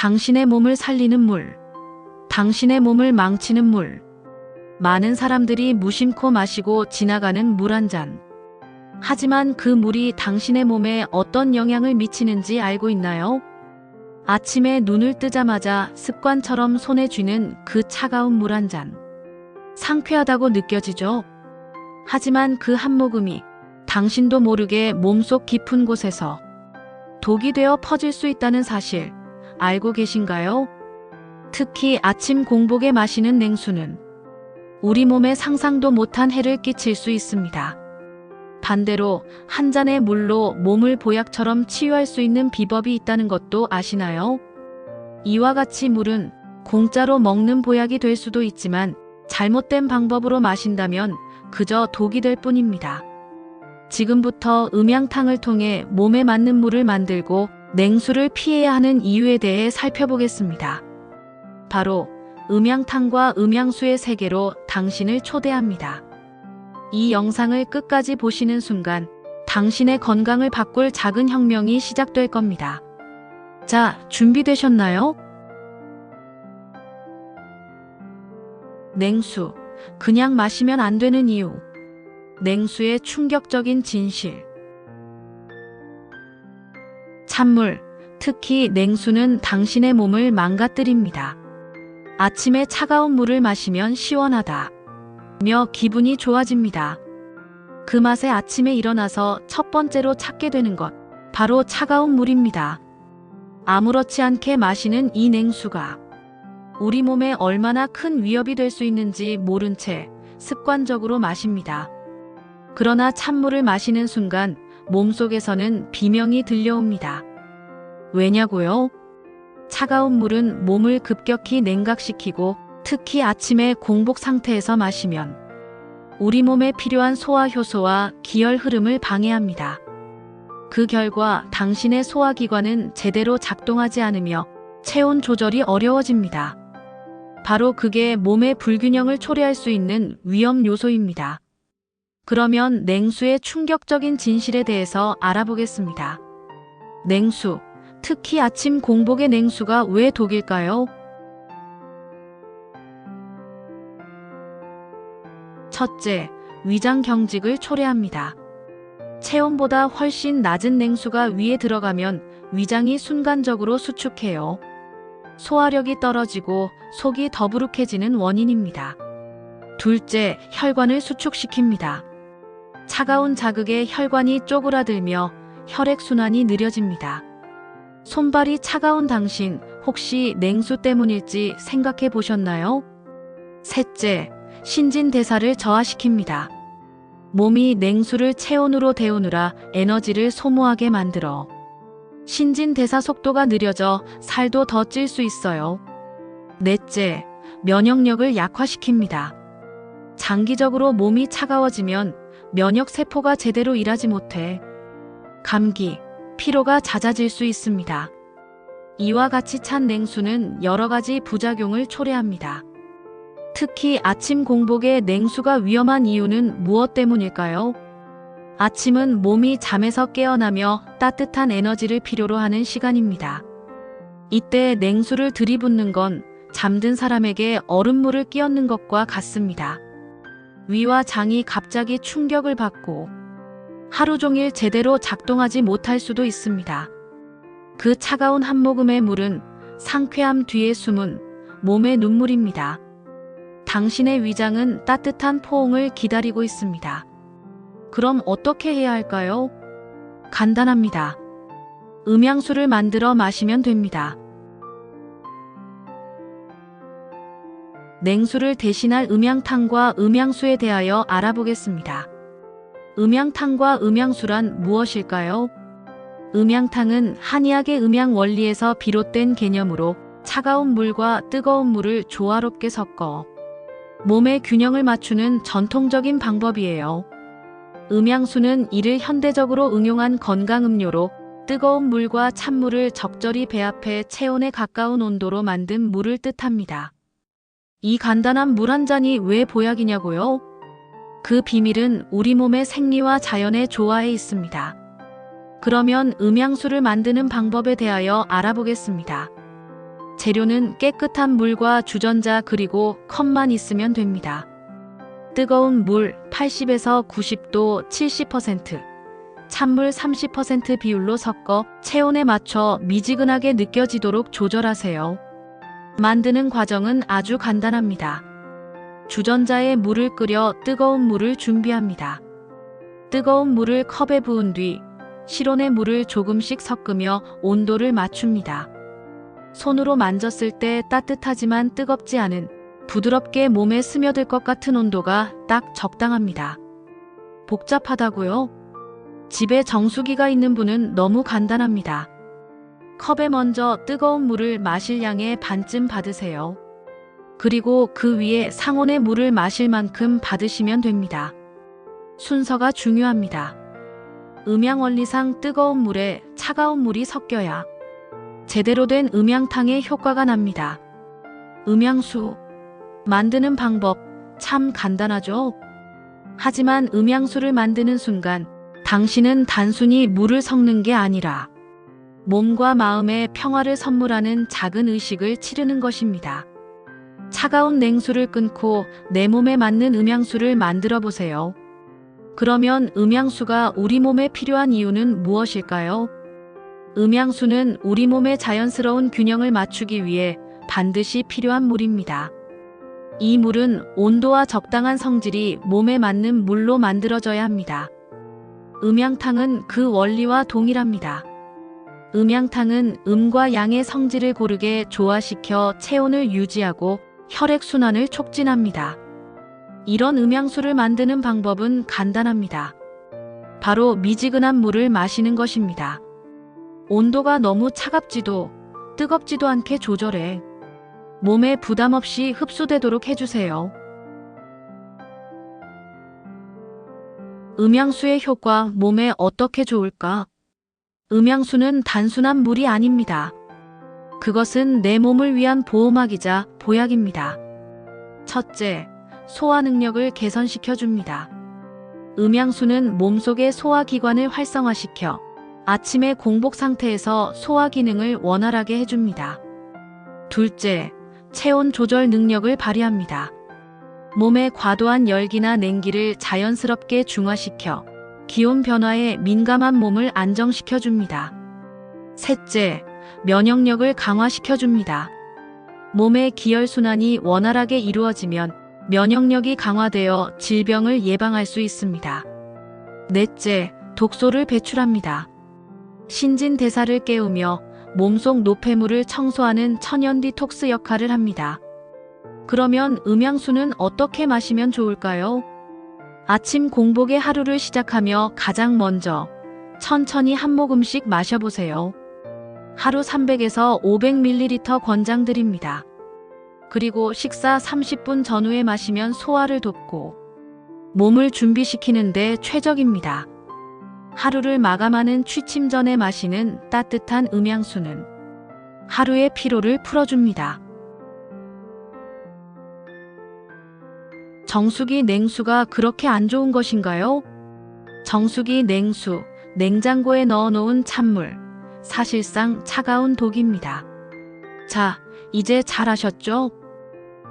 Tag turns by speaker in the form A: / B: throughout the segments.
A: 당신의 몸을 살리는 물, 당신의 몸을 망치는 물. 많은 사람들이 무심코 마시고 지나가는 물 한 잔. 하지만 그 물이 당신의 몸에 어떤 영향을 미치는지 알고 있나요? 아침에 눈을 뜨자마자 습관처럼 손에 쥐는 그 차가운 물 한 잔. 상쾌하다고 느껴지죠? 하지만 그 한 모금이 당신도 모르게 몸속 깊은 곳에서 독이 되어 퍼질 수 있다는 사실 알고 계신가요? 특히 아침 공복에 마시는 냉수는 우리 몸에 상상도 못한 해를 끼칠 수 있습니다. 반대로 한 잔의 물로 몸을 보약처럼 치유할 수 있는 비법이 있다는 것도 아시나요? 이와 같이 물은 공짜로 먹는 보약이 될 수도 있지만 잘못된 방법으로 마신다면 그저 독이 될 뿐입니다. 지금부터 음양탕을 통해 몸에 맞는 물을 만들고 냉수를 피해야 하는 이유에 대해 살펴보겠습니다. 바로 음양탕과 음양수의 세계로 당신을 초대합니다. 이 영상을 끝까지 보시는 순간 당신의 건강을 바꿀 작은 혁명이 시작될 겁니다. 자, 준비되셨나요? 냉수, 그냥 마시면 안 되는 이유. 냉수의 충격적인 진실. 찬물, 특히 냉수는 당신의 몸을 망가뜨립니다. 아침에 차가운 물을 마시면 시원하다 며 기분이 좋아집니다. 그 맛에 아침에 일어나서 첫 번째로 찾게 되는 것, 바로 차가운 물입니다. 아무렇지 않게 마시는 이 냉수가 우리 몸에 얼마나 큰 위협이 될 수 있는지 모른 채 습관적으로 마십니다. 그러나 찬물을 마시는 순간 몸속에서는 비명이 들려옵니다. 왜냐고요? 차가운 물은 몸을 급격히 냉각시키고 특히 아침에 공복 상태에서 마시면 우리 몸에 필요한 소화 효소와 기혈 흐름을 방해합니다. 그 결과 당신의 소화기관은 제대로 작동하지 않으며 체온 조절이 어려워집니다. 바로 그게 몸의 불균형을 초래할 수 있는 위험 요소입니다. 그러면 냉수의 충격적인 진실에 대해서 알아보겠습니다. 냉수, 특히 아침 공복의 냉수가 왜 독일까요? 첫째, 위장 경직을 초래합니다. 체온보다 훨씬 낮은 냉수가 위에 들어가면 위장이 순간적으로 수축해요. 소화력이 떨어지고 속이 더부룩해지는 원인입니다. 둘째, 혈관을 수축시킵니다. 차가운 자극에 혈관이 쪼그라들며 혈액순환이 느려집니다. 손발이 차가운 당신, 혹시 냉수 때문일지 생각해 보셨나요? 셋째, 신진대사를 저하시킵니다. 몸이 냉수를 체온으로 데우느라 에너지를 소모하게 만들어 신진대사 속도가 느려져 살도 더 찔 수 있어요. 넷째, 면역력을 약화시킵니다. 장기적으로 몸이 차가워지면 면역세포가 제대로 일하지 못해 감기, 피로가 잦아질 수 있습니다. 이와 같이 찬 냉수는 여러 가지 부작용을 초래합니다. 특히 아침 공복에 냉수가 위험한 이유는 무엇 때문일까요? 아침은 몸이 잠에서 깨어나며 따뜻한 에너지를 필요로 하는 시간입니다. 이때 냉수를 들이붓는 건 잠든 사람에게 얼음물을 끼얹는 것과 같습니다. 위와 장이 갑자기 충격을 받고 하루 종일 제대로 작동하지 못할 수도 있습니다. 그 차가운 한 모금의 물은 상쾌함 뒤에 숨은 몸의 눈물입니다. 당신의 위장은 따뜻한 포옹을 기다리고 있습니다. 그럼 어떻게 해야 할까요? 간단합니다. 음양수를 만들어 마시면 됩니다. 냉수를 대신할 음양탕과 음양수에 대하여 알아보겠습니다. 음양탕과 음양수란 무엇일까요? 음양탕은 한의학의 음양 원리에서 비롯된 개념으로 차가운 물과 뜨거운 물을 조화롭게 섞어 몸의 균형을 맞추는 전통적인 방법이에요. 음양수는 이를 현대적으로 응용한 건강음료로 뜨거운 물과 찬물을 적절히 배합해 체온에 가까운 온도로 만든 물을 뜻합니다. 이 간단한 물 한 잔이 왜 보약이냐고요? 그 비밀은 우리 몸의 생리와 자연의 조화에 있습니다. 그러면 음양수를 만드는 방법에 대하여 알아보겠습니다. 재료는 깨끗한 물과 주전자 그리고 컵만 있으면 됩니다. 뜨거운 물 80에서 90도 70%, 찬물 30% 비율로 섞어 체온에 맞춰 미지근하게 느껴지도록 조절하세요. 만드는 과정은 아주 간단합니다. 주전자에 물을 끓여 뜨거운 물을 준비합니다. 뜨거운 물을 컵에 부은 뒤 실온에 물을 조금씩 섞으며 온도를 맞춥니다. 손으로 만졌을 때 따뜻하지만 뜨겁지 않은 부드럽게 몸에 스며들 것 같은 온도가 딱 적당합니다. 복잡하다고요? 집에 정수기가 있는 분은 너무 간단합니다. 컵에 먼저 뜨거운 물을 마실 양의 반쯤 받으세요. 그리고 그 위에 상온의 물을 마실 만큼 받으시면 됩니다. 순서가 중요합니다. 음양원리상 뜨거운 물에 차가운 물이 섞여야 제대로 된 음양탕의 효과가 납니다. 음양수 만드는 방법 참 간단하죠? 하지만 음양수를 만드는 순간 당신은 단순히 물을 섞는 게 아니라 몸과 마음의 평화를 선물하는 작은 의식을 치르는 것입니다. 차가운 냉수를 끊고 내 몸에 맞는 음양수를 만들어 보세요. 그러면 음양수가 우리 몸에 필요한 이유는 무엇일까요? 음양수는 우리 몸의 자연스러운 균형을 맞추기 위해 반드시 필요한 물입니다. 이 물은 온도와 적당한 성질이 몸에 맞는 물로 만들어져야 합니다. 음양탕은 그 원리와 동일합니다. 음양탕은 음과 양의 성질을 고르게 조화시켜 체온을 유지하고 혈액순환을 촉진합니다. 이런 음양수를 만드는 방법은 간단합니다. 바로 미지근한 물을 마시는 것입니다. 온도가 너무 차갑지도 뜨겁지도 않게 조절해 몸에 부담 없이 흡수되도록 해주세요. 음양수의 효과 몸에 어떻게 좋을까? 음양수는 단순한 물이 아닙니다. 그것은 내 몸을 위한 보호막이자 보약입니다. 첫째, 소화 능력을 개선시켜 줍니다. 음양수는 몸속의 소화기관을 활성화시켜 아침의 공복 상태에서 소화 기능을 원활하게 해줍니다. 둘째, 체온 조절 능력을 발휘합니다. 몸의 과도한 열기나 냉기를 자연스럽게 중화시켜 기온 변화에 민감한 몸을 안정시켜 줍니다. 셋째, 면역력을 강화시켜 줍니다. 몸의 기혈순환이 원활하게 이루어지면 면역력이 강화되어 질병을 예방할 수 있습니다. 넷째, 독소를 배출합니다. 신진대사를 깨우며 몸속 노폐물을 청소하는 천연 디톡스 역할을 합니다. 그러면 음양수는 어떻게 마시면 좋을까요? 아침 공복에 하루를 시작하며 가장 먼저 천천히 한 모금씩 마셔보세요. 하루 300에서 500ml 권장드립니다. 그리고 식사 30분 전후에 마시면 소화를 돕고 몸을 준비시키는 데 최적입니다. 하루를 마감하는 취침 전에 마시는 따뜻한 음양수는 하루의 피로를 풀어줍니다. 정수기 냉수가 그렇게 안 좋은 것인가요? 정수기 냉수, 냉장고에 넣어놓은 찬물, 사실상 차가운 독입니다. 자, 이제 잘 아셨죠?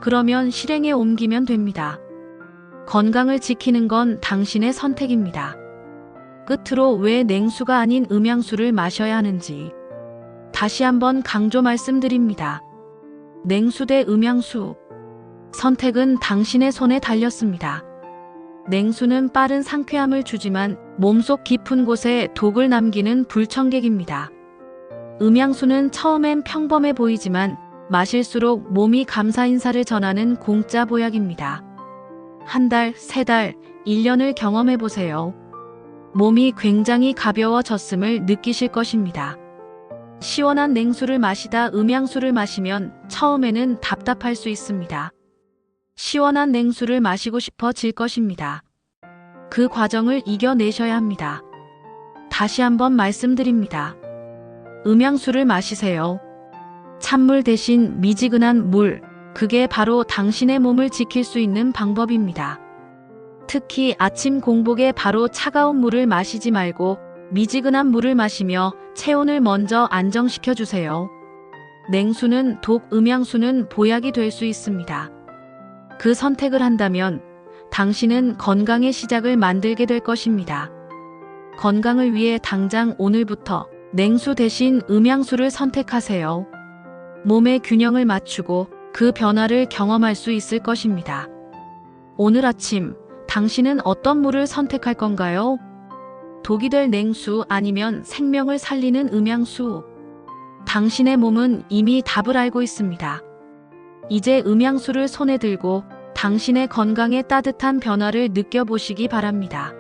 A: 그러면 실행에 옮기면 됩니다. 건강을 지키는 건 당신의 선택입니다. 끝으로 왜 냉수가 아닌 음양수를 마셔야 하는지 다시 한번 강조 말씀드립니다. 냉수 대 음양수. 선택은 당신의 손에 달렸습니다. 냉수는 빠른 상쾌함을 주지만 몸속 깊은 곳에 독을 남기는 불청객입니다. 음양수는 처음엔 평범해 보이지만 마실수록 몸이 감사 인사를 전하는 공짜 보약입니다. 한 달, 세 달, 1년을 경험해 보세요. 몸이 굉장히 가벼워졌음을 느끼실 것입니다. 시원한 냉수를 마시다 음양수를 마시면 처음에는 답답할 수 있습니다. 시원한 냉수를 마시고 싶어질 것입니다. 그 과정을 이겨내셔야 합니다. 다시 한번 말씀드립니다. 음양수를 마시세요. 찬물 대신 미지근한 물, 그게 바로 당신의 몸을 지킬 수 있는 방법입니다. 특히 아침 공복에 바로 차가운 물을 마시지 말고 미지근한 물을 마시며 체온을 먼저 안정시켜 주세요. 냉수는 독, 음양수는 보약이 될 수 있습니다. 그 선택을 한다면 당신은 건강의 시작을 만들게 될 것입니다. 건강을 위해 당장 오늘부터 냉수 대신 음양수를 선택하세요. 몸의 균형을 맞추고 그 변화를 경험할 수 있을 것입니다. 오늘 아침 당신은 어떤 물을 선택할 건가요? 독이 될 냉수 아니면 생명을 살리는 음양수? 당신의 몸은 이미 답을 알고 있습니다. 이제 음양수를 손에 들고 당신의 건강에 따뜻한 변화를 느껴보시기 바랍니다.